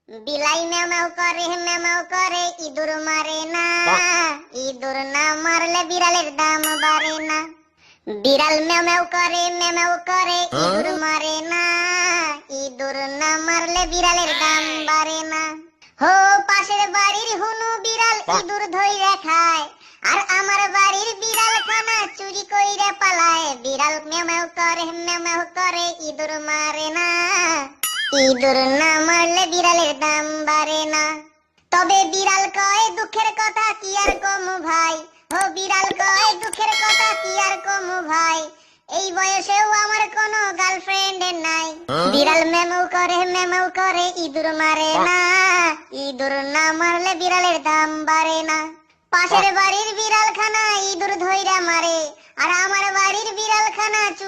বিলাই ম্যাও করে ইঁদুর মারে না, ইঁদুর না মারলে বিড়ালের দাম বাড়ে না। বিড়াল ম্যাও করে ইঁদুর মারে না, ইঁদুর না মারলে বিড়ালের দাম বাড়ে না। হো পাশের বাড়ির হুনু বিড়াল ইঁদুর ধইরা খায়, আর আমার বাড়ির বিড়াল খানা চুরি কইরা পালায়। বিড়াল ম্যাও করে ইঁদুর মারে না, ইঁদুর না মারলে বিড়ালের দাম বাড়ে না। তবে বিড়াল কয় দুঃখের কথা কি আর কমু ভাই, ও বিড়াল কয় দুঃখের কথা কি আর কমু ভাই, এই বয়সেও আমার কোনো গার্লফ্রেন্ড নাই। বিড়াল ম্যাও করে ইঁদুর মারে না, ইঁদুর না মারলে বিড়ালের দাম বাড়ে না। পাশের বাড়ির বিড়াল খানা ইঁদুর ধইরা মারে, আর আমার বাড়ির বিড়াল খানা চুরি